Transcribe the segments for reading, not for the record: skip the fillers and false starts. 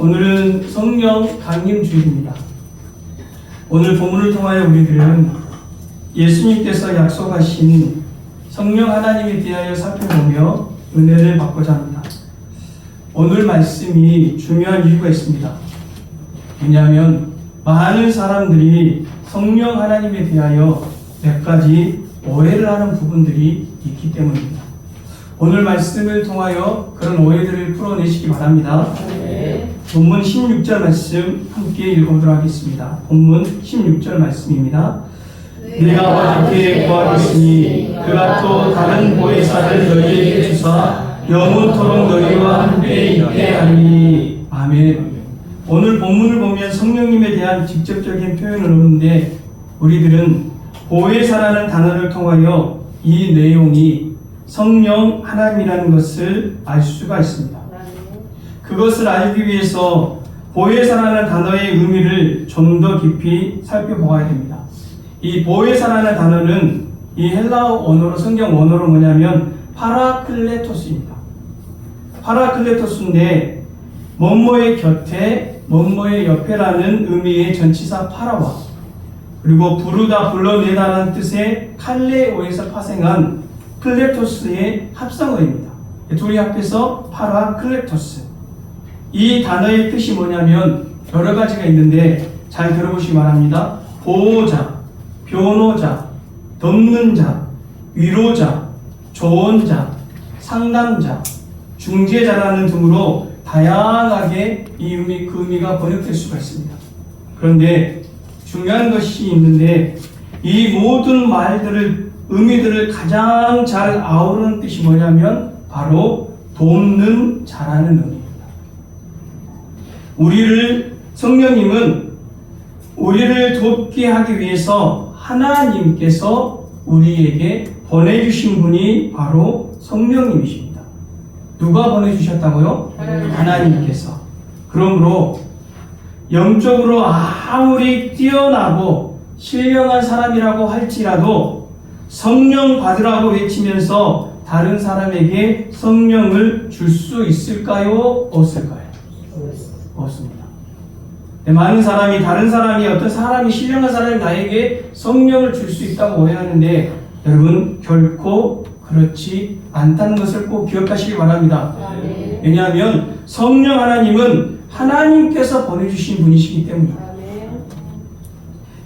오늘은 성령 강림 주일입니다. 오늘 본문을 통하여 우리들은 예수님께서 약속하신 성령 하나님에 대하여 살펴보며 은혜를 받고자 합니다. 오늘 말씀이 중요한 이유가 있습니다. 왜냐하면 많은 사람들이 성령 하나님에 대하여 몇 가지 오해를 하는 부분들이 있기 때문입니다. 오늘 말씀을 통하여 그런 오해들을 풀어내시기 바랍니다. 네. 본문 16절 말씀 함께 읽어보도록 하겠습니다. 본문 16절 말씀입니다. 내가 아버지께 구하겠으니 그가 또 다른 보혜사를 너희에게 주사 영원토록 너희와 함께 있게 하리니. 아멘. 오늘 본문을 보면 성령님에 대한 직접적인 표현은 없는데 우리들은 보혜사라는 단어를 통하여 이 내용이 성령 하나님이라는 것을 알 수가 있습니다. 그것을 알기 위해서 보혜사라는 단어의 의미를 좀 더 깊이 살펴보아야 됩니다. 이 보혜사라는 단어는 이 헬라어 언어로, 성경 언어로 뭐냐면 파라클레토스입니다. 파라클레토스인데 뭐뭐의 곁에, 뭐뭐의 옆에라는 의미의 전치사 파라와 그리고 부르다, 불러내다라는 뜻의 칼레오에서 파생한 클레토스의 합성어입니다. 둘이 합해서 파라클레토스. 이 단어의 뜻이 뭐냐면 여러 가지가 있는데 잘 들어보시기 바랍니다. 보호자, 변호자, 돕는 자, 위로자, 조언자, 상담자, 중재자라는 등으로 다양하게 그 의미가 번역될 수가 있습니다. 그런데 중요한 것이 있는데 이 모든 의미들을 가장 잘 아우르는 뜻이 뭐냐면 바로 돕는 자라는 의미입니다. 성령님은 우리를 돕게 하기 위해서 하나님께서 우리에게 보내주신 분이 바로 성령님이십니다. 누가 보내주셨다고요? 하나님께서. 그러므로 영적으로 아무리 뛰어나고 신령한 사람이라고 할지라도 성령 받으라고 외치면서 다른 사람에게 성령을 줄 수 있을까요? 없을까요? 없습니다. 많은 사람이 다른 사람이 어떤 사람이 신령한 사람이 나에게 성령을 줄 수 있다고 오해하는데 여러분 결코 그렇지 않다는 것을 꼭 기억하시기 바랍니다. 왜냐하면 성령 하나님은 하나님께서 보내주신 분이시기 때문입니다.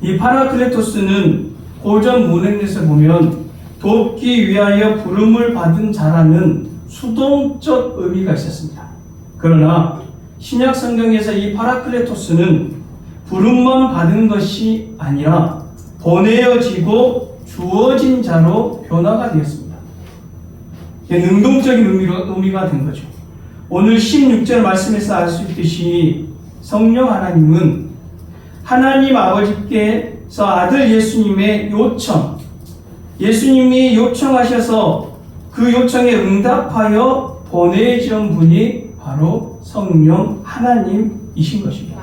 이 파라클레토스는 고전 문헌에서 보면 돕기 위하여 부름을 받은 자라는 수동적 의미가 있었습니다. 그러나 신약 성경에서 이 파라클레토스는 부름만 받은 것이 아니라 보내어지고 주어진 자로 변화가 되었습니다. 능동적인 의미가 된 거죠. 오늘 16절 말씀에서 알 수 있듯이 성령 하나님은 하나님 아버지께서 아들 예수님의 예수님이 요청하셔서 그 요청에 응답하여 보내준 분이 바로 성령 하나님이신 것입니다.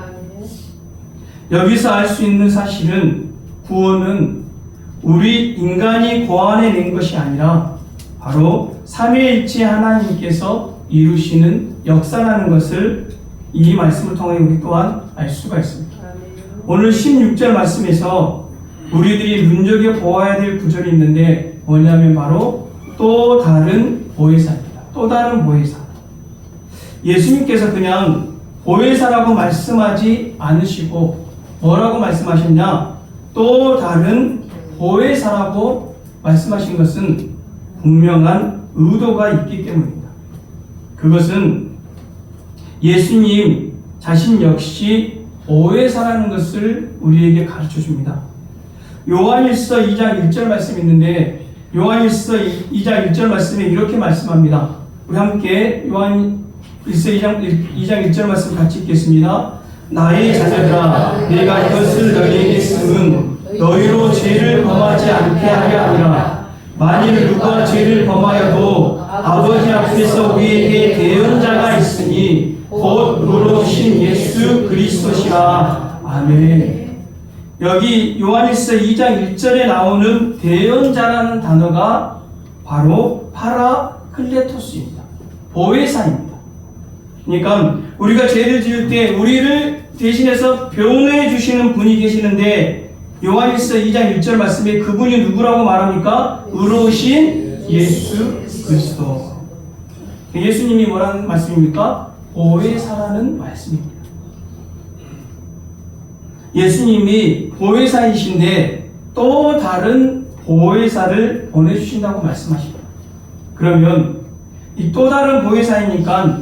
여기서 알 수 있는 사실은 구원은 우리 인간이 고안해낸 것이 아니라 바로 삼위일체 하나님께서 이루시는 역사라는 것을 이 말씀을 통해 우리 또한 알 수가 있습니다. 오늘 16절 말씀에서 우리들이 눈여겨보아야 될 구절이 있는데 뭐냐면 바로 또 다른 보혜사입니다. 또 다른 보혜사. 예수님께서 그냥 보혜사라고 말씀하지 않으시고 뭐라고 말씀하셨냐? 또 다른 보혜사라고 말씀하신 것은 분명한 의도가 있기 때문입니다. 그것은 예수님 자신 역시 보혜사라는 것을 우리에게 가르쳐 줍니다. 요한일서 2장 1절 말씀이 있는데 요한일서 2장 1절 말씀에 이렇게 말씀합니다. 우리 함께 요한일서 2장 1절 말씀 같이 읽겠습니다. 나의 자녀들아 내가 이것을 너희에게 쓰면 너희로 죄를 범하지 않게 하려 함이라. 만일 누가 죄를 범하여도 아버지 앞에서 우리에게 대언자가 있으니 곧 의로우신 예수 그리스도시라. 아멘. 여기 요한일서 2장 1절에 나오는 대언자라는 단어가 바로 파라클레토스입니다. 보혜사입니다. 그러니까 우리가 죄를 지을 때 우리를 대신해서 변호해 주시는 분이 계시는데 요한일서 2장 1절 말씀에 그분이 누구라고 말합니까? 의로우신 예수 그리스도. 예수님이 뭐라는 말씀입니까? 보혜사라는 말씀입니다. 예수님이 보혜사이신데 또 다른 보혜사를 보내주신다고 말씀하십니다. 그러면 이 또 다른 보혜사이니까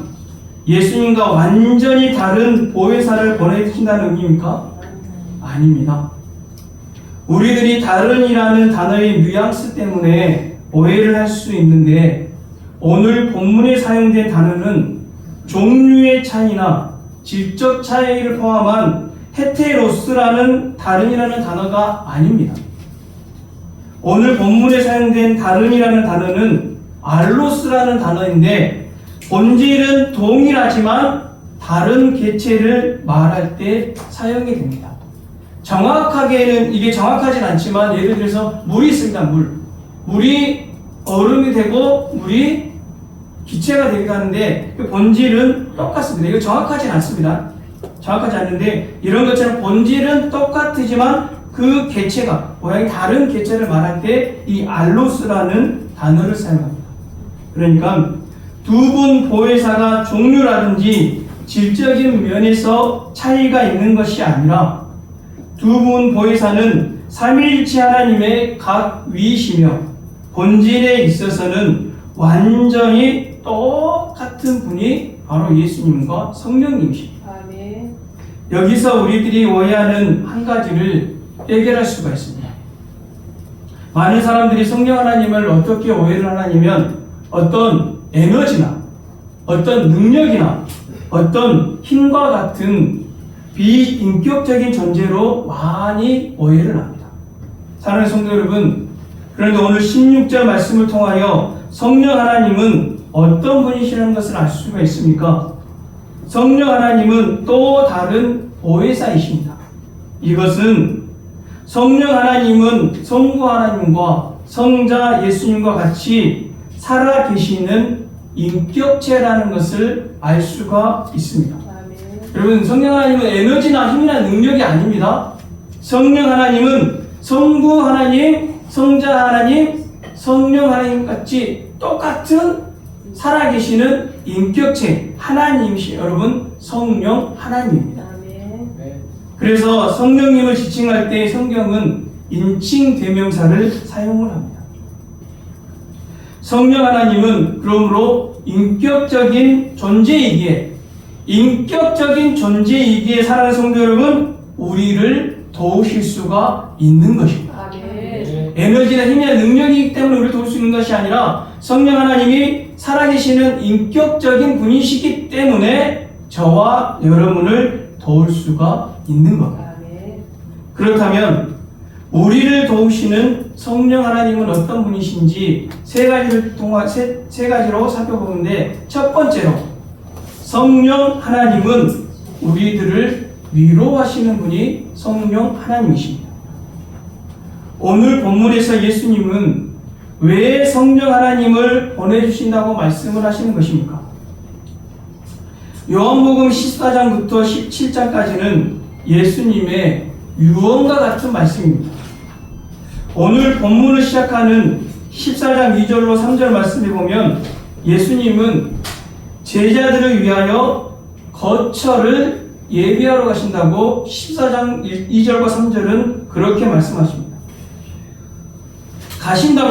예수님과 완전히 다른 보혜사를 보내주신다는 의미입니까? 아닙니다. 우리들이 다른이라는 단어의 뉘앙스 때문에 오해를 할 수 있는데 오늘 본문에 사용된 단어는 종류의 차이나 질적 차이를 포함한 헤테로스라는 다른이라는 단어가 아닙니다. 오늘 본문에 사용된 다른이라는 단어는 알로스라는 단어인데 본질은 동일하지만 다른 개체를 말할 때 사용이 됩니다. 정확하게는 이게 정확하진 않지만 예를 들어서 물이 있습니다. 물이 얼음이 되고 물이 기체가 되기도 하는데 그 본질은 똑같습니다. 이거 정확하진 않습니다. 정확하지 않는데 이런 것처럼 본질은 똑같지만 그 개체가 모양이 다른 개체를 말할 때 이 알로스라는 단어를 사용합니다. 그러니까 두 분 보혜사가 종류라든지 질적인 면에서 차이가 있는 것이 아니라 두 분 보혜사는 삼위일체 하나님의 각 위이시며 본질에 있어서는 완전히 똑같은 분이 바로 예수님과 성령님이십니다. 아멘. 여기서 우리들이 오해하는 한 가지를 해결할 수가 있습니다. 많은 사람들이 성령 하나님을 어떻게 오해를 하냐면 어떤 에너지나 어떤 능력이나 어떤 힘과 같은 비인격적인 존재로 많이 오해를 합니다. 사랑하는 성도 여러분, 그런데 오늘 16절 말씀을 통하여 성령 하나님은 어떤 분이시라는 것을 알 수가 있습니까? 성령 하나님은 또 다른 보혜사이십니다. 이것은 성령 하나님은 성부 하나님과 성자 예수님과 같이 살아계시는 인격체라는 것을 알 수가 있습니다. 아멘. 여러분, 성령 하나님은 에너지나 힘이나 능력이 아닙니다. 성령 하나님은 성부 하나님, 성자 하나님, 성령 하나님 같이 똑같은 살아계시는 인격체 하나님이시 여러분 성령 하나님입니다. 아멘. 그래서 성령님을 지칭할 때 성경은 인칭 대명사를 사용을 합니다. 성령 하나님은 그러므로 인격적인 존재이기에 사랑하는 성도 여러분 우리를 도우실 수가 있는 것입니다. 아멘. 에너지나 힘이나 능력이기 때문에 우리를 도울 수 있는 것이 아니라 성령 하나님이 살아계시는 인격적인 분이시기 때문에 저와 여러분을 도울 수가 있는 겁니다. 아멘. 그렇다면 우리를 도우시는 성령 하나님은 어떤 분이신지 세 가지로 살펴보는데 첫 번째로 성령 하나님은 우리들을 위로하시는 분이 성령 하나님이십니다. 오늘 본문에서 예수님은 왜 성령 하나님을 보내주신다고 말씀을 하시는 것입니까? 요한복음 14장부터 17장까지는 예수님의 유언과 같은 말씀입니다. 오늘 본문을 시작하는 14장 2절로 3절 말씀에 보면 예수님은 제자들을 위하여 거처를 예비하러 가신다고 14장 2절과 3절은 그렇게 말씀하십니다.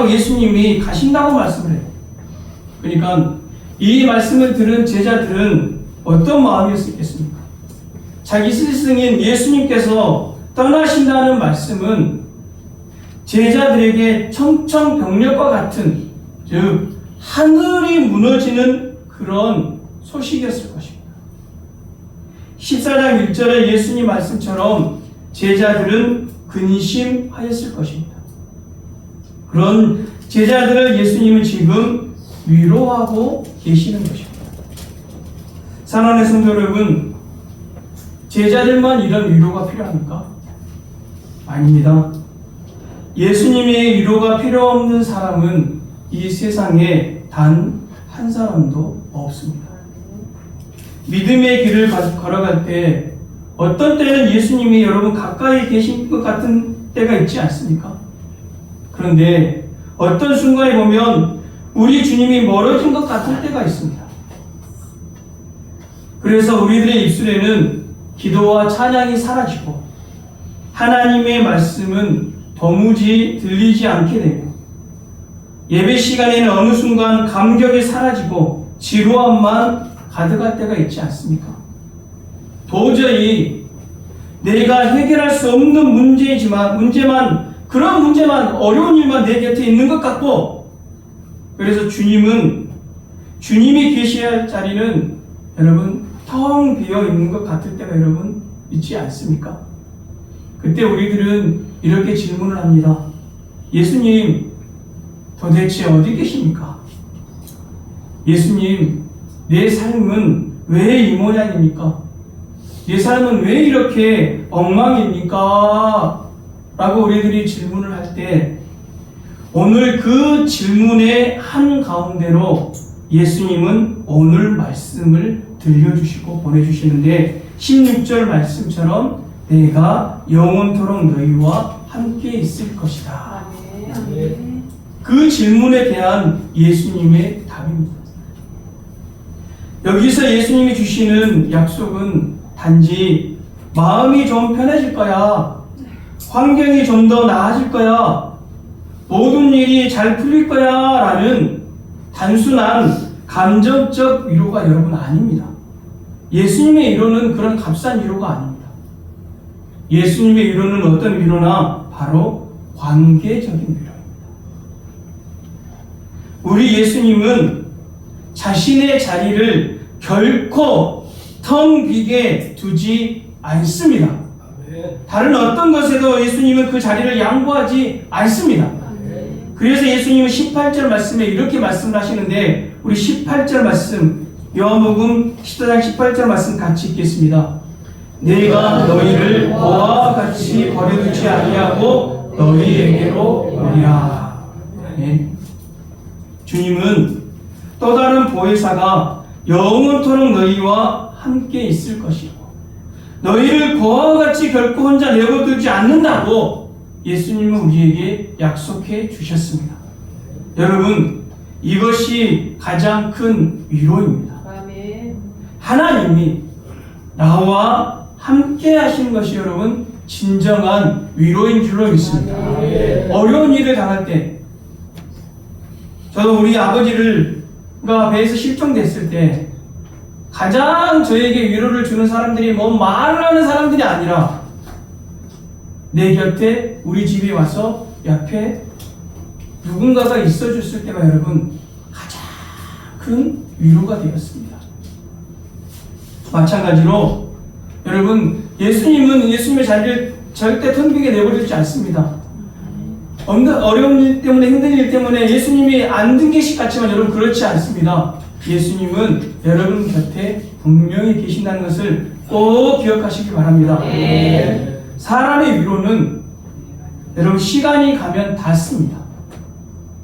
예수님이 가신다고 말씀을 해요. 그러니까 이 말씀을 들은 제자들은 어떤 마음이었겠습니까? 자기 스승인 예수님께서 떠나신다는 말씀은 제자들에게 청천벽력과 같은 즉 하늘이 무너지는 그런 소식이었을 것입니다. 14장 1절의 예수님 말씀처럼 제자들은 근심하였을 것입니다. 그런 제자들을 예수님은 지금 위로하고 계시는 것입니다. 사랑하는 성도 여러분, 제자들만 이런 위로가 필요합니까? 아닙니다. 예수님의 위로가 필요 없는 사람은 이 세상에 단 한 사람도 없습니다. 믿음의 길을 걸어갈 때 어떤 때는 예수님이 여러분 가까이 계신 것 같은 때가 있지 않습니까? 그런데 어떤 순간에 보면 우리 주님이 멀어진 것 같은 때가 있습니다. 그래서 우리들의 입술에는 기도와 찬양이 사라지고 하나님의 말씀은 도무지 들리지 않게 되고 예배 시간에는 어느 순간 감격이 사라지고 지루함만 가득할 때가 있지 않습니까? 도저히 내가 해결할 수 없는 그런 문제만 어려운 일만 내 곁에 있는 것 같고 그래서 주님이 계셔야 할 자리는 여러분 텅 비어 있는 것 같을 때가 여러분 있지 않습니까? 그때 우리들은 이렇게 질문을 합니다. 예수님 도대체 어디 계십니까? 예수님 내 삶은 왜 이 모양입니까? 내 삶은 왜 이렇게 엉망입니까? 라고 우리들이 질문을 할 때 오늘 그 질문의 한가운데로 예수님은 오늘 말씀을 들려주시고 보내주시는데 16절 말씀처럼 내가 영원토록 너희와 함께 있을 것이다. 그 질문에 대한 예수님의 답입니다. 여기서 예수님이 주시는 약속은 단지 마음이 좀 편해질 거야, 환경이 좀 더 나아질 거야, 모든 일이 잘 풀릴 거야 라는 단순한 감정적 위로가 여러분 아닙니다. 예수님의 위로는 그런 값싼 위로가 아닙니다. 예수님의 위로는 어떤 위로나 바로 관계적인 위로입니다. 우리 예수님은 자신의 자리를 결코 텅 비게 두지 않습니다. 다른 어떤 것에도 예수님은 그 자리를 양보하지 않습니다. 그래서 예수님은 18절 말씀에 이렇게 말씀을 하시는데 우리 18절 말씀 요한복음 14장 18절 말씀 같이 읽겠습니다. 내가 너희를 너와 같이 버려두지 아니하고 너희에게로 오리라. 네. 주님은 또 다른 보혜사가 영원토록 너희와 함께 있을 것이고 너희를 그와 같이 결코 혼자 내버려두지 않는다고 예수님은 우리에게 약속해 주셨습니다. 여러분 이것이 가장 큰 위로입니다. 하나님이 나와 함께 하시는 것이 여러분 진정한 위로인 줄로 믿습니다. 어려운 일을 당할 때 저도 우리 아버지가 배에서 실종됐을 때 가장 저에게 위로를 주는 사람들이 뭐 말을 하는 사람들이 아니라 내 곁에 우리 집에 와서 옆에 누군가가 있어줬을 때가 여러분 가장 큰 위로가 되었습니다. 마찬가지로 여러분 예수님은 예수님의 자리를 절대 텅 비게 내버리지 않습니다. 어려운 일 때문에 힘든 일 때문에 예수님이 안 든 계시 같지만 여러분 그렇지 않습니다. 예수님은 여러분 곁에 분명히 계신다는 것을 꼭 기억하시기 바랍니다. 사람의 위로는 여러분 시간이 가면 닿습니다.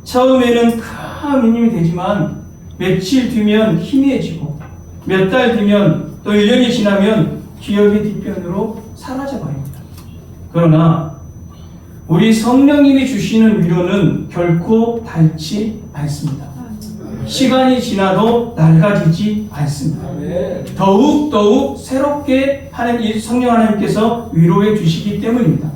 처음에는 큰 힘이 되지만 며칠 뒤면 희미해지고 몇 달 뒤면 또 1년이 지나면 기억의 뒤편으로 사라져버립니다. 그러나 우리 성령님이 주시는 위로는 결코 닳지 않습니다. 시간이 지나도 낡아지지 않습니다. 더욱 새롭게 하는 성령 하나님께서 위로해 주시기 때문입니다.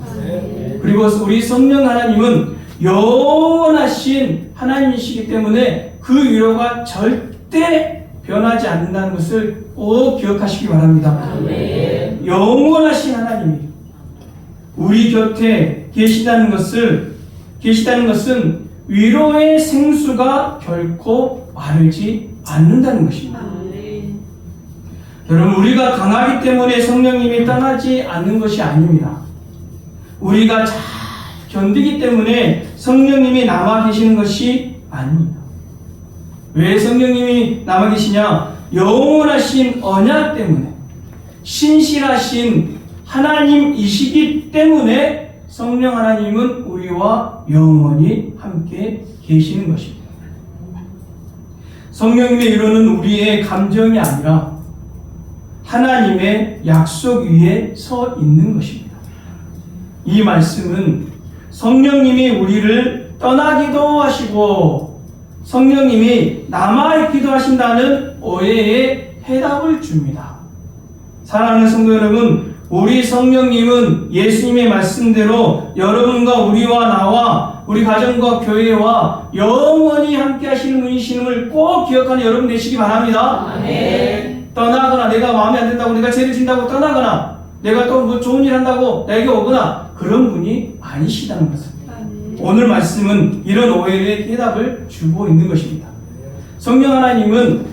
그리고 우리 성령 하나님은 영원하신 하나님이시기 때문에 그 위로가 절대 변하지 않는다는 것을 꼭 기억하시기 바랍니다. 영원하신 하나님이 우리 곁에 계시다는 것은 위로의 생수가 결코 마르지 않는다는 것입니다. 여러분 우리가 강하기 때문에 성령님이 떠나지 않는 것이 아닙니다. 우리가 잘 견디기 때문에 성령님이 남아 계시는 것이 아닙니다. 왜 성령님이 남아 계시냐? 영원하신 언약 때문에 신실하신 하나님이시기 때문에 성령 하나님은 우리와 영원히 함께 계시는 것입니다. 성령님의 위로는 우리의 감정이 아니라 하나님의 약속 위에 서 있는 것입니다. 이 말씀은 성령님이 우리를 떠나기도 하시고 성령님이 남아있기도 하신다는 오해의 해답을 줍니다. 사랑하는 성도 여러분, 우리 성령님은 예수님의 말씀대로 여러분과 우리와 나와 우리 가정과 교회와 영원히 함께 하시는 분이심을 꼭 기억하는 여러분 되시기 바랍니다. 아멘. 떠나거나 내가 마음에 안 든다고 내가 죄를 진다고 떠나거나 내가 또 뭐 좋은 일 한다고 나에게 오거나 그런 분이 아니시다는 것입니다. 오늘 말씀은 이런 오해의 해답을 주고 있는 것입니다. 성령 하나님은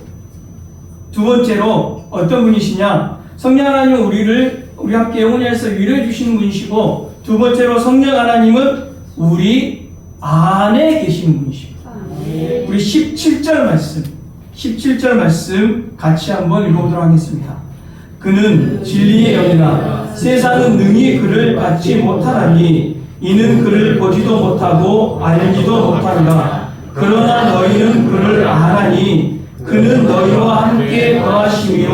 두 번째로 어떤 분이시냐? 성령 하나님은 우리 함께 영원히 해서 위로해 주시는 분이시고, 두 번째로 성령 하나님은 우리 안에 계시는 분이십니다. 우리 17절 말씀 같이 한번 읽어보도록 하겠습니다. 그는 진리의 영이라 세상은 능히 그를 받지 못하나니 이는 그를 보지도 못하고 알지도 못하리라. 그러나 너희는 그를 아나니 그는 너희와 함께 거하시며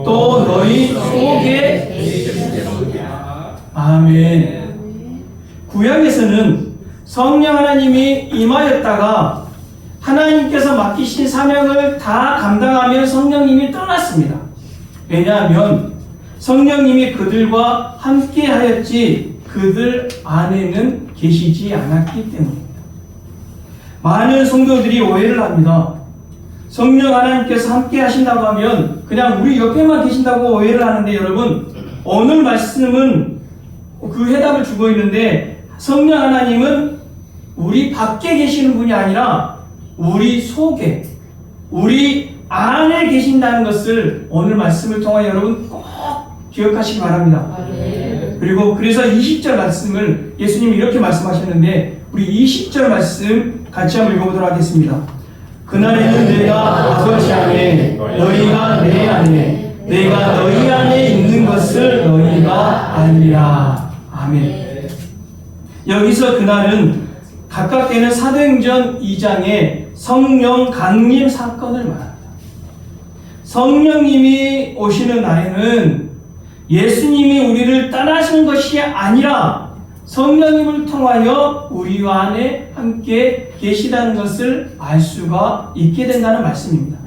또 너희 속에 계시리라. 아멘. 구약에서는 성령 하나님이 임하였다가 하나님께서 맡기신 사명을 다 감당하며 성령님이 떠났습니다. 왜냐하면 성령님이 그들과 함께 하였지 그들 안에는 계시지 않았기 때문입니다. 많은 성도들이 오해를 합니다. 성령 하나님께서 함께 하신다고 하면 그냥 우리 옆에만 계신다고 오해를 하는데, 여러분, 오늘 말씀은 그 해답을 주고 있는데, 성령 하나님은 우리 밖에 계시는 분이 아니라 우리 속에, 우리 안에 계신다는 것을 오늘 말씀을 통해 여러분 꼭 기억하시기 바랍니다. 그리고 그래서 20절 말씀을 예수님이 이렇게 말씀하셨는데, 우리 20절 말씀 같이 한번 읽어보도록 하겠습니다. 그날에는 내가 아버지 안에 너희가 내 안에 내가 너희 안에 있는 것을 너희가 알리라. 아멘. 여기서 그날은 가깝게는 사도행전 2장의 성령 강림 사건을 말합니다. 성령님이 오시는 날에는 예수님이 우리를 떠나신 것이 아니라 성령님을 통하여 우리와 안에 함께 계시다는 것을 알 수가 있게 된다는 말씀입니다.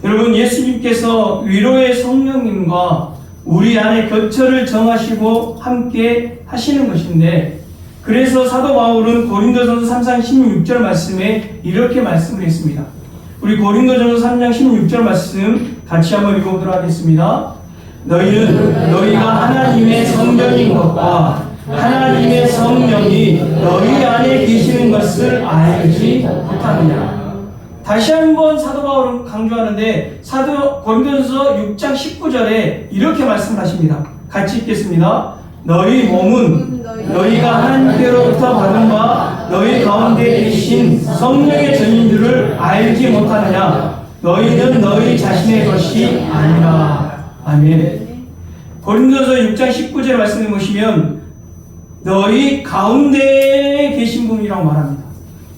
여러분, 예수님께서 위로의 성령님과 우리 안에 격처를 정하시고 함께 하시는 것인데, 그래서 사도 바울은 고린도전서 3장 16절 말씀에 이렇게 말씀을 했습니다. 우리 고린도전서 3장 16절 말씀 같이 한번 읽어보도록 하겠습니다. 너희는 너희가 하나님의 성령인 것과 하나님의 성령이 너희 안에 계시는 것을 알지 못하느냐. 다시 한번 사도 바울은 강조하는데, 고린도전서 6장 19절에 이렇게 말씀하십니다. 같이 읽겠습니다. 너희 몸은 너희가 하나님께로부터 받은 바 너희 가운데 계신 성령의 전인들을 알지 못하느냐. 너희는 너희 자신의 것이 아니라. 아멘. 고린도서 6장 19절 말씀해 보시면 너희 가운데에 계신 분이라고 말합니다.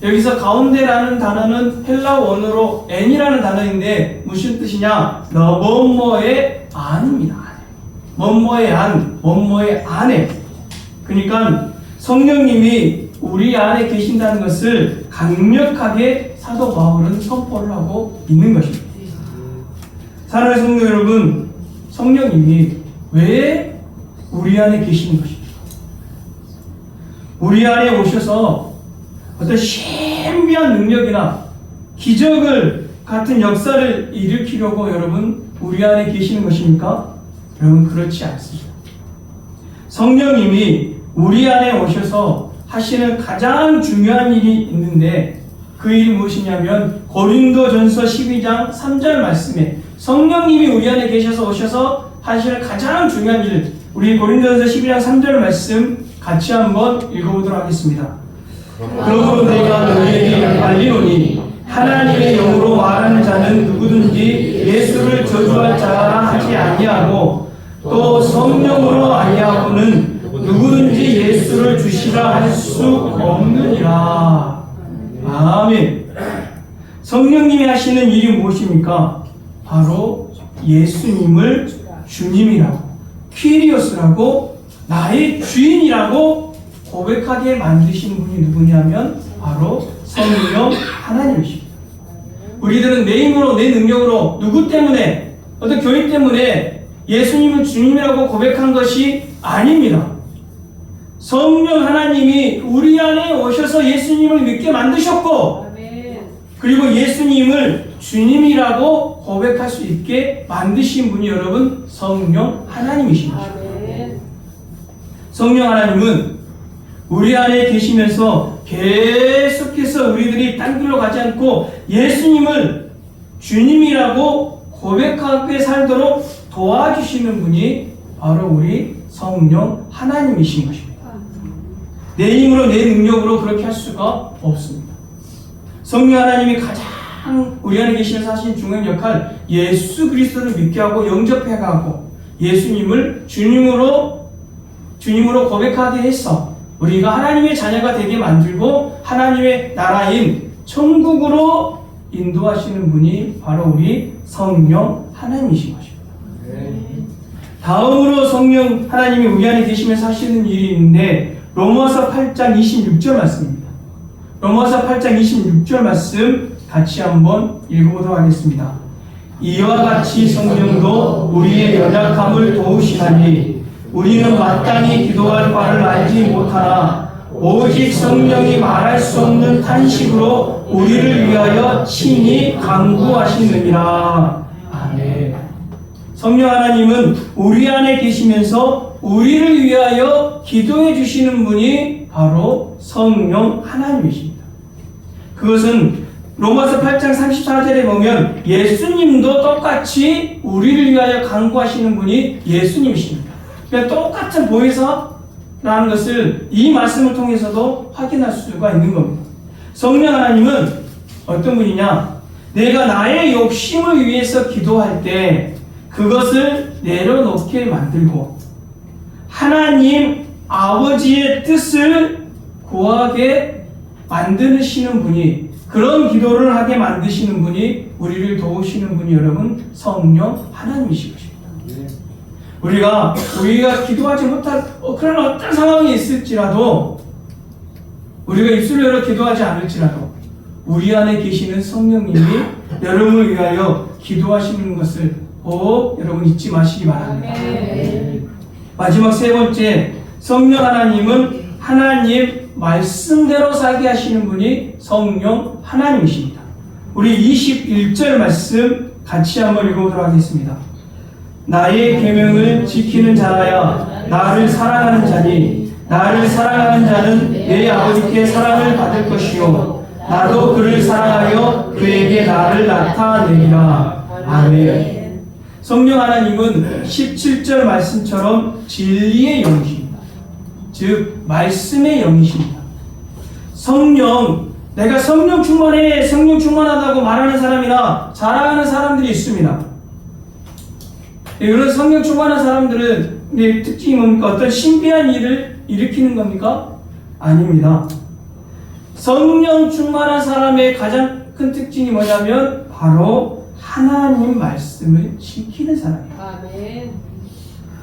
여기서 가운데라는 단어는 헬라 원어로 N이라는 단어인데 무슨 뜻이냐? 뭐뭐의 안입니다. 뭐뭐의 안, 뭐뭐의 안에. 그러니까 성령님이 우리 안에 계신다는 것을 강력하게 사도 바울은 선포를 하고 있는 것입니다. 사랑하는 성도 여러분, 성령님이 왜 우리 안에 계시는 것입니까? 우리 안에 오셔서 어떤 신비한 능력이나 기적을 같은 역사를 일으키려고 여러분 우리 안에 계시는 것입니까? 여러분, 그렇지 않습니다. 성령님이 우리 안에 오셔서 하시는 가장 중요한 일이 있는데, 그 일이 무엇이냐면 고린도전서 12장 3절 말씀에 성령님이 우리 안에 계셔서 오셔서 하시는 가장 중요한 일, 우리 고린도전서 12장 3절 말씀 같이 한번 읽어보도록 하겠습니다. 그러므로 내가 너희에게 알리노니 하나님의 영으로 말하는 자는 누구든지 예수를 저주할 자라 하지 아니하고 또 성령으로 아니하고는 누구든지 예수를 주시라 할 수 없느니라. 아멘. 성령님이 하시는 일이 무엇입니까? 바로 예수님을 주님이라고, 퀴리오스라고, 나의 주인이라고 고백하게 만드신 분이 누구냐면 바로 성령 하나님이십니다. 우리들은 내 힘으로, 내 능력으로, 누구 때문에, 어떤 교인 때문에 예수님을 주님이라고 고백한 것이 아닙니다. 성령 하나님이 우리 안에 오셔서 예수님을 믿게 만드셨고, 그리고 예수님을 주님이라고 고백할 수 있게 만드신 분이 여러분 성령 하나님이십니다. 성령 하나님은 우리 안에 계시면서 계속해서 우리들이 딴 길로 가지 않고 예수님을 주님이라고 고백하게 살도록 도와주시는 분이 바로 우리 성령 하나님이신 것입니다. 내 힘으로, 내 능력으로 그렇게 할 수가 없습니다. 성령 하나님이 가장 우리 안에 계시면서 하신 중요한 역할, 예수 그리스도를 믿게 하고 영접해가고 예수님을 주님으로 고백하게 해서 우리가 하나님의 자녀가 되게 만들고 하나님의 나라인 천국으로 인도하시는 분이 바로 우리 성령 하나님이신 것입니다. 다음으로 성령 하나님이 우리 안에 계시면서 하시는 일이 있는데 로마서 8장 26절 말씀입니다. 로마서 8장 26절 말씀 같이 한번 읽어보도록 하겠습니다. 이와 같이 성령도 우리의 연약함을 도우시나니 우리는 마땅히 기도할 바를 알지 못하나 오직 성령이 말할 수 없는 탄식으로 우리를 위하여 친히 간구하시느니라. 아멘. 성령 하나님은 우리 안에 계시면서 우리를 위하여 기도해 주시는 분이 바로 성령 하나님이십니다. 그것은 로마서 8장 34절에 보면 예수님도 똑같이 우리를 위하여 간구하시는 분이 예수님이십니다. 그러니까 똑같은 보혜사라는 것을 이 말씀을 통해서도 확인할 수가 있는 겁니다. 성령 하나님은 어떤 분이냐? 내가 나의 욕심을 위해서 기도할 때 그것을 내려놓게 만들고 하나님 아버지의 뜻을 구하게 만드시는 분이, 그런 기도를 하게 만드시는 분이, 우리를 도우시는 분이 여러분 성령 하나님이신 것입니다. 우리가 기도하지 못할 그런 어떤 상황이 있을지라도, 우리가 입술을 열어 기도하지 않을지라도 우리 안에 계시는 성령님이 여러분을 위하여 기도하시는 것을 꼭 여러분 잊지 마시기 바랍니다. 마지막 세 번째, 성령 하나님은 하나님 말씀대로 살게 하시는 분이 성령 하나님이십니다. 우리 21절 말씀 같이 한번 읽어보도록 하겠습니다. 나의 계명을 지키는 자라야 나를 사랑하는 자니 나를 사랑하는 자는 내 아버지께 사랑을 받을 것이요 나도 그를 사랑하여 그에게 나를 나타내리라. 아멘. 성령 하나님은 17절 말씀처럼 진리의 영이십니다. 즉 말씀의 영이십니다. 내가 성령 충만해, 성령 충만하다고 말하는 사람이나 자랑하는 사람들이 있습니다. 이런 성령 충만한 사람들은 특징이 뭡니까? 어떤 신비한 일을 일으키는 겁니까? 아닙니다. 성령 충만한 사람의 가장 큰 특징이 뭐냐면 바로 하나님 말씀을 지키는 사람이에요. 아멘.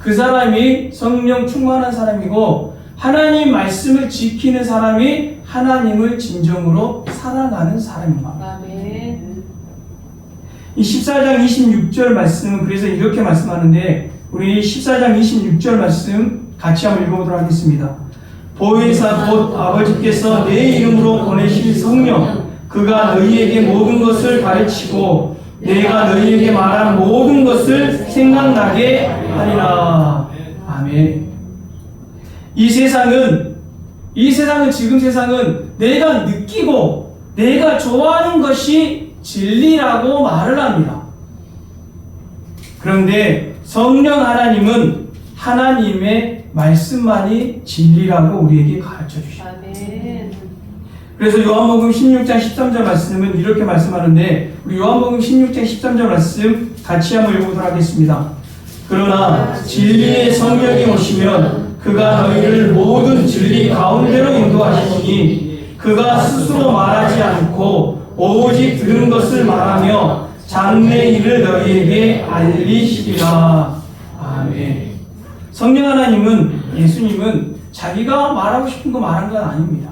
그 사람이 성령 충만한 사람이고 하나님 말씀을 지키는 사람이 하나님을 진정으로 사랑하는 사람입니다. 아멘. 이 14장 26절 말씀은 그래서 이렇게 말씀하는데, 우리 14장 26절 말씀 같이 한번 읽어보도록 하겠습니다. 보혜사 곧 아버지께서 내 이름으로 보내실 성령, 그가 너희에게 모든 것을 가르치고 내가 너희에게 말한 모든 것을 생각나게 하리라. 아멘. 이 세상은 지금 세상은 내가 느끼고 내가 좋아하는 것이 진리라고 말을 합니다. 그런데 성령 하나님은 하나님의 말씀만이 진리라고 우리에게 가르쳐 주십니다. 그래서 요한복음 16장 13절 말씀은 이렇게 말씀하는데, 우리 요한복음 16장 13절 말씀 같이 한번 읽어보도록 하겠습니다. 그러나 진리의 성령이 오시면 그가 너희를 모든 진리 가운데로 인도하시니 그가 스스로 말하지 않고 오직 들은 것을 말하며 장래 일을 너희에게 알리시리라. 아멘. 성령 하나님은, 예수님은 자기가 말하고 싶은 거 말한 건 아닙니다.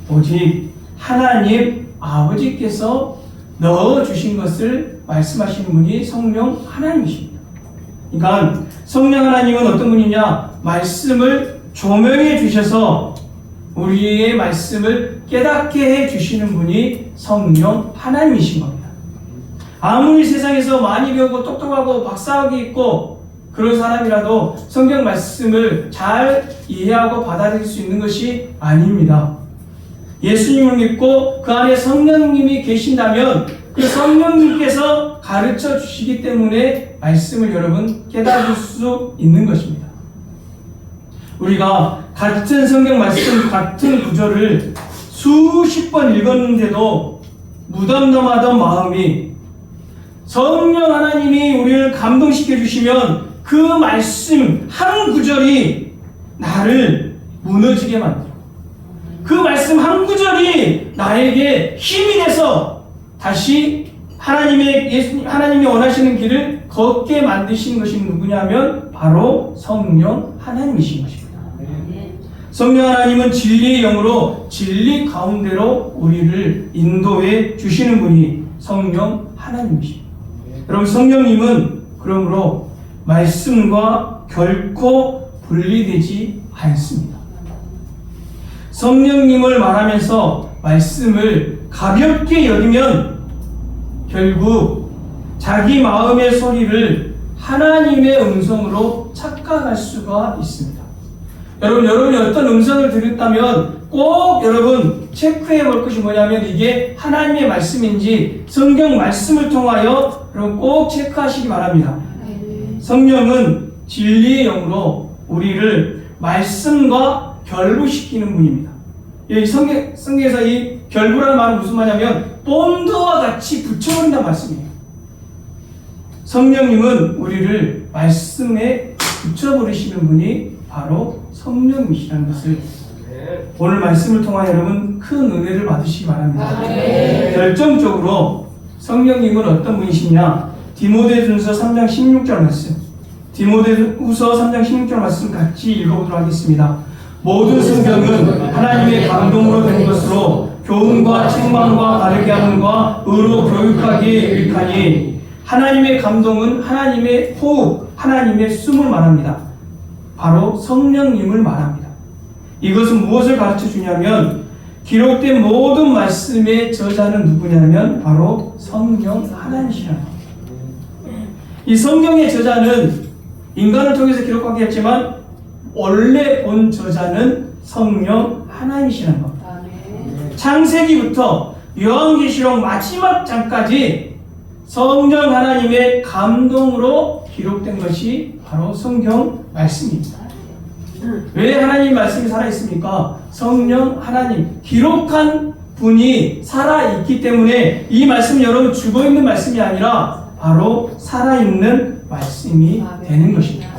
오직 하나님 아버지께서 넣어주신 것을 말씀하시는 분이 성령 하나님이십니다. 그러니까 성령 하나님은 어떤 분이냐? 말씀을 조명해 주셔서 우리의 말씀을 깨닫게 해 주시는 분이 성령 하나님이신 겁니다. 아무리 세상에서 많이 배우고 똑똑하고 박사학위 있고 그런 사람이라도 성경 말씀을 잘 이해하고 받아들일 수 있는 것이 아닙니다. 예수님을 믿고 그 안에 성령님이 계신다면 그 성령님께서 가르쳐 주시기 때문에 말씀을 여러분 깨달을 수 있는 것입니다. 우리가 같은 성경 말씀, 같은 구절을 수십 번 읽었는데도 무덤덤하던 마음이 성령 하나님이 우리를 감동시켜 주시면 그 말씀 한 구절이 나를 무너지게 만들고 그 말씀 한 구절이 나에게 힘이 돼서 다시 하나님이 원하시는 길을 걷게 만드신 것이 누구냐면 바로 성령 하나님이신 것입니다. 성령 하나님은 진리의 영으로 진리 가운데로 우리를 인도해 주시는 분이 성령 하나님이십니다. 여러분, 성령님은 그러므로 말씀과 결코 분리되지 않습니다. 성령님을 말하면서 말씀을 가볍게 여기면 결국 자기 마음의 소리를 하나님의 음성으로 착각할 수가 있습니다. 여러분이 어떤 음성을 들었다면 꼭 여러분 체크해 볼 것이 뭐냐면 이게 하나님의 말씀인지 성경 말씀을 통하여 여러분 꼭 체크하시기 바랍니다. 성령은 진리의 영으로 우리를 말씀과 결부시키는 분입니다. 이 성경에서 이 결부라는 말은 무슨 말이냐면 본드와 같이 붙여버린다는 말씀이에요. 성령님은 우리를 말씀에 붙여버리시는 분이 바로 성령이시라는 것을 오늘 말씀을 통하여 여러분 큰 은혜를 받으시기 바랍니다. 결정적으로 성령님은 어떤 분이시냐? 디모데전서 3장 16절 말씀, 디모데후서 3장 16절 말씀 같이 읽어보도록 하겠습니다. 모든 성경은 하나님의 감동으로 된 것으로 교훈과 책망과 바르게 함과 의로 교육하기에 유익하니 하나님의 감동은 하나님의 호흡, 하나님의 숨을 말합니다. 바로 성령님을 말합니다. 이것은 무엇을 가르쳐 주냐면 기록된 모든 말씀의 저자는 누구냐면 바로 성령 하나님이시라는 겁니다. 이 성경의 저자는 인간을 통해서 기록하겠지만 원래 본 저자는 성령 하나님이시라는 겁니다. 창세기부터 요한계시록 마지막 장까지 성령 하나님의 감동으로 기록된 것이 바로 성경 말씀입니다. 왜 하나님 말씀이 살아있습니까? 성령 하나님 기록한 분이 살아있기 때문에 이 말씀은 여러분 죽어있는 말씀이 아니라 바로 살아있는 말씀이 되는 것입니다.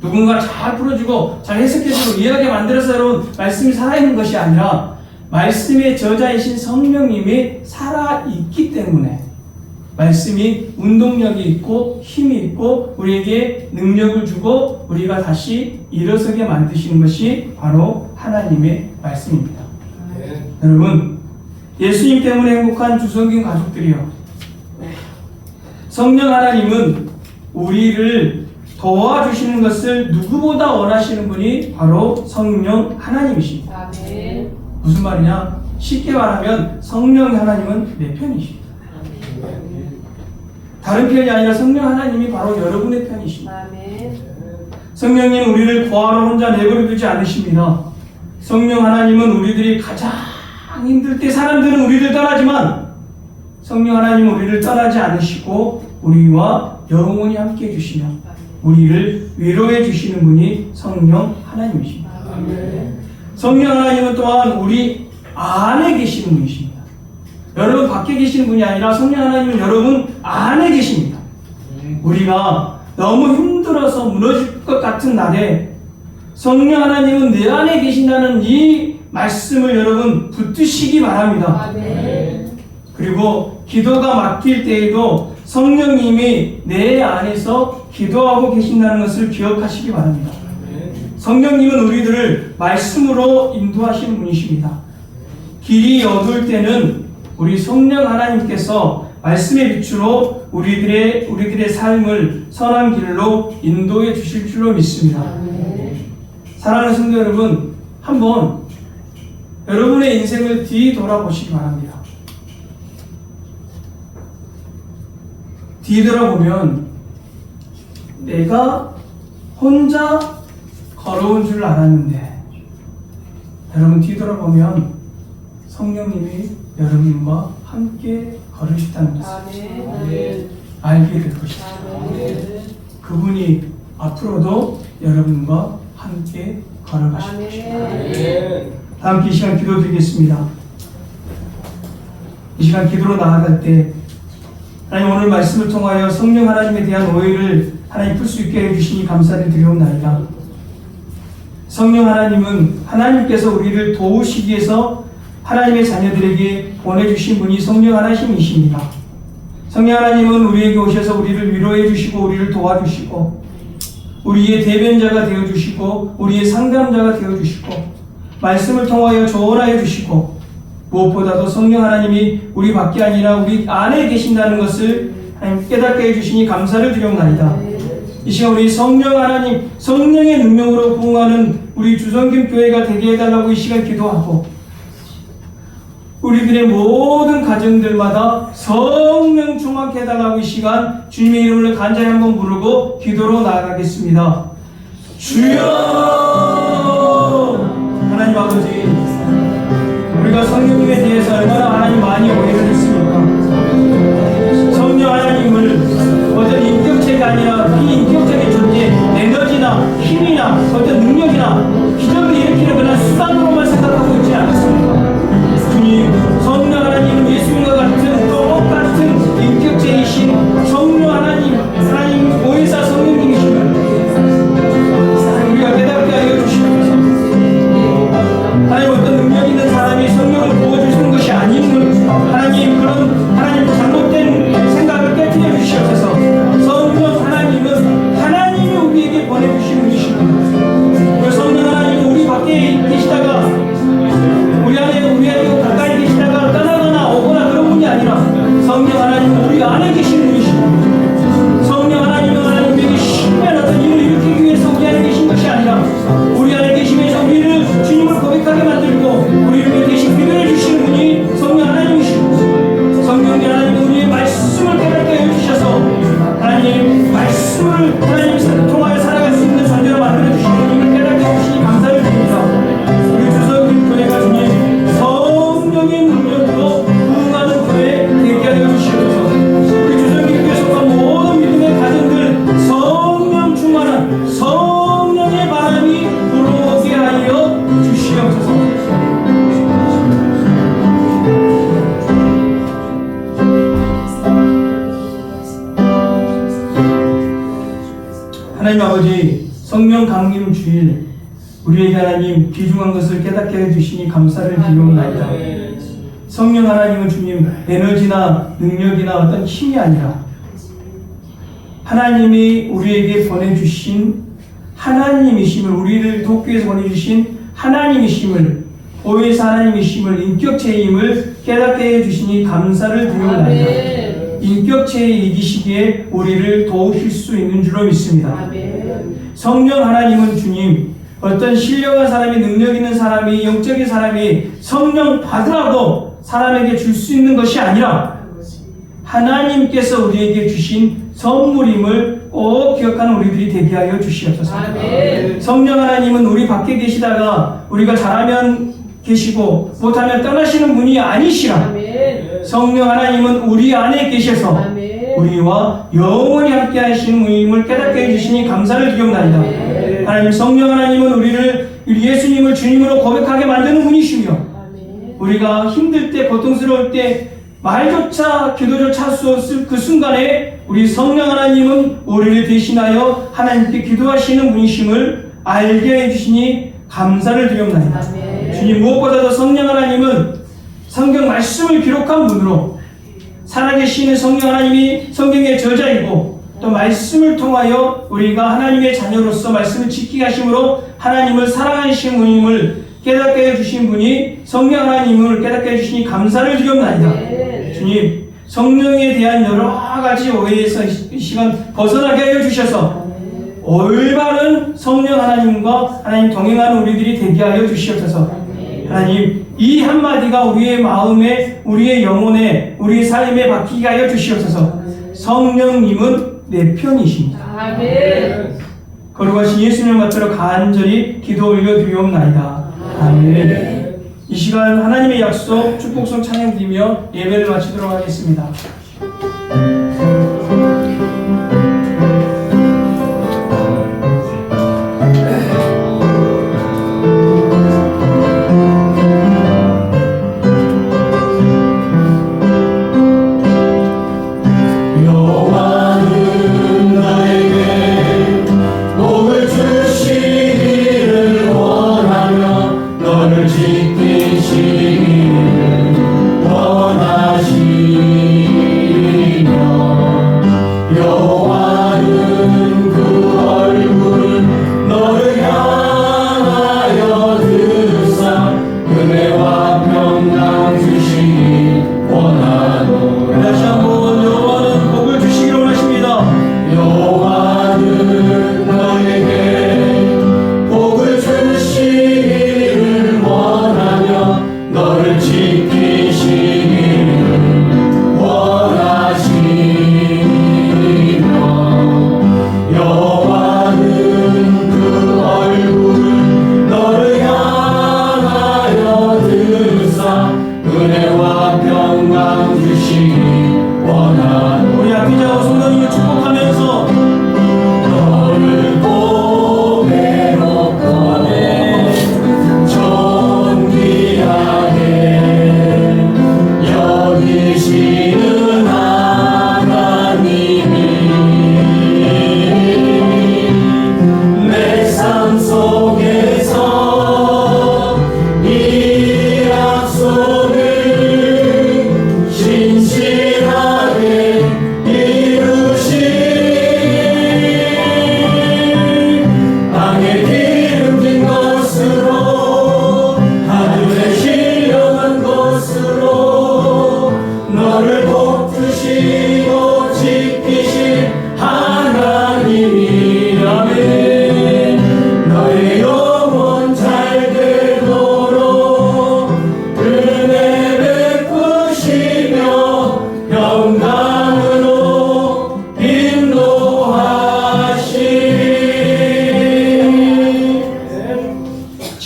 누군가 잘 풀어주고 잘 해석해주고 이해하게 만들어서 여러분 말씀이 살아있는 것이 아니라 말씀의 저자이신 성령님이 살아있기 때문에 말씀이 운동력이 있고 힘이 있고 우리에게 능력을 주고 우리가 다시 일어서게 만드시는 것이 바로 하나님의 말씀입니다. 여러분, 예수님 때문에 행복한 주성경 가족들이요, 성령 하나님은 우리를 도와주시는 것을 누구보다 원하시는 분이 바로 성령 하나님이십니다. 무슨 말이냐? 쉽게 말하면 성령 하나님은 내 편이십니다. 다른 편이 아니라 성령 하나님이 바로 여러분의 편이십니다. 성령님은 우리를 고아로 혼자 내버려 두지 않으십니다. 성령 하나님은 우리들이 가장 힘들 때 사람들은 우리를 떠나지만 성령 하나님은 우리를 떠나지 않으시고 우리와 영원히 함께 해주시며 우리를 위로해 주시는 분이 성령 하나님이십니다. 성령 하나님은 또한 우리 안에 계시는 분이십니다. 여러분 밖에 계시는 분이 아니라 성령 하나님은 여러분 안에 계십니다. 우리가 너무 힘들어서 무너질 것 같은 날에 성령 하나님은 내 안에 계신다는 이 말씀을 여러분 붙드시기 바랍니다. 그리고 기도가 막힐 때에도 성령님이 내 안에서 기도하고 계신다는 것을 기억하시기 바랍니다. 성령님은 우리들을 말씀으로 인도하시는 분이십니다. 길이 어두울 때는 우리 성령 하나님께서 말씀의 빛으로 우리들의 삶을 선한 길로 인도해 주실 줄로 믿습니다. 사랑하는 성도 여러분, 한번 여러분의 인생을 뒤돌아보시기 바랍니다. 뒤돌아보면 내가 혼자 걸어온 줄 알았는데, 여러분 뒤돌아보면 성령님이 여러분과 함께 걸으시다는 것을 알게 될 것입니다. 그분이 앞으로도 여러분과 함께 걸어가실 것입니다. 다 함께 이 시간 기도드리겠습니다. 이 시간 기도로 나아갈 때 하나님, 오늘 말씀을 통하여 성령 하나님에 대한 오해를 하나님 풀 수 있게 해주시니 감사를 드리옵나이다. 성령 하나님은 하나님께서 우리를 도우시기 위해서 하나님의 자녀들에게 보내주신 분이 성령 하나님이십니다. 성령 하나님은 우리에게 오셔서 우리를 위로해 주시고 우리를 도와주시고 우리의 대변자가 되어주시고 우리의 상담자가 되어주시고 말씀을 통하여 조언하여 주시고 무엇보다도 성령 하나님이 우리 밖에 아니라 우리 안에 계신다는 것을 하나님 깨닫게 해주시니 감사를 드리옵나이다. 이 시간 우리 성령 하나님, 성령의 능력으로 부흥하는 우리 주성김 교회가 되게 해달라고 이 시간 기도하고 우리들의 모든 가정들마다 성령 충만케 해달라고 이 시간 주님의 이름을 간절히 한번 부르고 기도로 나아가겠습니다. 주여! 하나님 아버지, 우리가 성령님에 대해서 얼마나 하나님 많이 오해를 했습니까? 성령 하나님을 어떤 인격체가 아니라 비인격적인 존재, 에너지나 힘이나 어떤 능력이나 기적을 일으키는 그런 수단으로만 생각하고 있지 않았습니까? 주님, 성령 하나님은 예수님과 같은 똑같은 인격체이신 성령 하나님, 하나님 보혜사 성령님이시면 우리가 깨닫게 하여 주시옵소서. 하나님, 어떤 능력 있는 사람이 성령을 부어주시는 것이 아니면 하나님, 그런 하나님 잘못된 생각을 깨뜨려 주시옵소서. 성령 하나님은 하나님이 우리에게 보내주신 분이십니다. 그 성령 하나님은 우리 밖에 계시다가 우리 안에 가까이 계시다가 떠나거나 오거나 그런 분이 아니라 성령 하나님은 우리 안에 계시는 분이십니다. 성령 하나님은 하나님에게 신비한 어떤 일을 일으키기 위해서 우리 안에 계신 것이 아니라 우리 안에 계시면서 우리를 주님을 고백하게 만들고 우리를 대신 비교해 주시는 분이 성령 하나님이십니다. 성령 하나님은 우리의 말씀을 깨닫게 해주셔서 하나님 말씀을 하나님 통하여 살아갈 수 있는 존재로 만들어 주시는 분을 깨닫게 해주시니 감사를 드립니다. 우리 주성김 교회가 주님 성령의 능력으로 부흥하는 교회 되게 하여 주시옵소서. 우리 주성김 교회 속한 모든 믿음의 가정들 성령 충만한 성령의 바람이 불어오게 하여 주시옵소서. 하나님 아버지, 성령 강림 주일 우리에게 하나님 귀중한 것을 깨닫게 해주시니 감사를 드리옵나이다. 성령 하나님은 주님 에너지나 능력이나 어떤 힘이 아니라 하나님이 우리에게 보내주신 하나님이심을, 우리를 돕기 위해서 보내주신 하나님이심을, 보혜사 하나님이심을, 인격체임을 깨닫게 해주시니 감사를 드리옵나이다. 인격체에 이기시기에 우리를 도우실 수 있는 줄로 믿습니다. 성령 하나님은 주님 어떤 신령한 사람이, 능력 있는 사람이, 영적인 사람이 성령 받으라고 사람에게 줄 수 있는 것이 아니라 하나님께서 우리에게 주신 선물임을 꼭 기억하는 우리들이 되게 하여 주시옵소서. 성령 하나님은 우리 밖에 계시다가 우리가 잘하면 계시고 못하면 떠나시는 분이 아니시라. 성령 하나님은 우리 안에 계셔서 우리와 영원히 함께 하시는 분임을 깨닫게 해주시니 감사를 드리옵나이다. 하나님, 성령 하나님은 우리를 예수님을 주님으로 고백하게 만드는 분이시며 우리가 힘들 때, 고통스러울 때 말조차 기도조차 할 수 없을 그 순간에 우리 성령 하나님은 우리를 대신하여 하나님께 기도하시는 분이심을 알게 해주시니 감사를 드리옵나이다. 주님, 무엇보다도 성령 하나님은 성경 말씀을 기록한 분으로 살아계시는 성령 하나님이 성경의 저자이고 또 말씀을 통하여 우리가 하나님의 자녀로서 말씀을 지키게 하심으로 하나님을 사랑하시는 분임을 깨닫게 해주신 분이 성령 하나님을 깨닫게 해주시니 감사를 드리옵나이다. 주님, 성령에 대한 여러 가지 오해에서 이 시간 벗어나게 하여 주셔서 올바른 성령 하나님과 하나님 동행하는 우리들이 되게 하여 주시옵소서. 하나님, 이 한마디가 우리의 마음에, 우리의 영혼에, 우리의 삶에 박히게 하여 주시옵소서. 성령님은 내 편이십니다. 아멘. 거룩하신 예수님 받들어 간절히 기도 올려드리옵나이다. 아멘. 이 시간 하나님의 약속 축복성 찬양 드리며 예배를 마치도록 하겠습니다.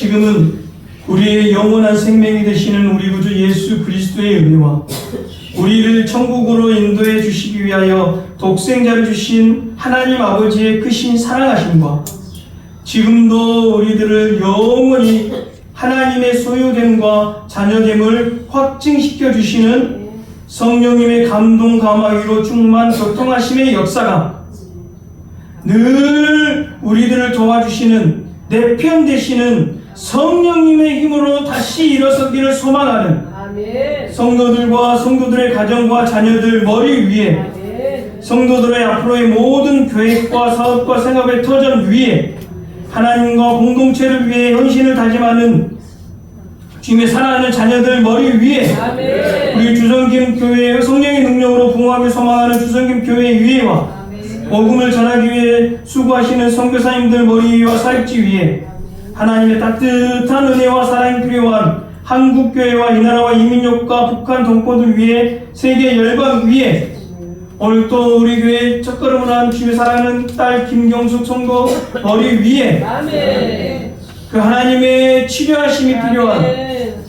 지금은 우리의 영원한 생명이 되시는 우리 구주 예수 그리스도의 은혜와 우리를 천국으로 인도해 주시기 위하여 독생자를 주신 하나님 아버지의 크신 사랑하심과 지금도 우리들을 영원히 하나님의 소유됨과 자녀됨을 확증시켜 주시는 성령님의 감동 감화위로 충만 교통하심의 역사가 늘 우리들을 도와주시는 내 편 되시는 성령님의 힘으로 다시 일어서기를 소망하는 아멘. 성도들과 성도들의 가정과 자녀들 머리 위에 아멘. 성도들의 앞으로의 모든 계획과 사업과 생업의 터전 위에 하나님과 공동체를 위해 헌신을 다짐하는 주님의 사랑하는 자녀들 머리 위에 아멘. 우리 주성김 교회의 성령의 능력으로 부흥하길 소망하는 주성김 교회 위에와 복음을 전하기 위해 수고하시는 선교사님들 머리 위와 사역지 위에 하나님의 따뜻한 은혜와 사랑이 필요한 한국교회와 이 나라와 이민족과 북한 동포들 위해 세계 열방 위에 오늘 또 우리 교회 첫걸음을 한 주님의 사랑하는 딸 김경숙 성도 머리 위에 아멘. 그 하나님의 치료하심이 필요한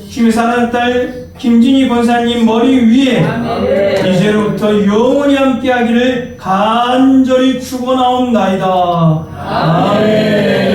주님의 사랑하는 딸 김진희 권사님 머리 위에 아멘. 이제로부터 영원히 함께하기를 간절히 축원하옵나이다. 아멘.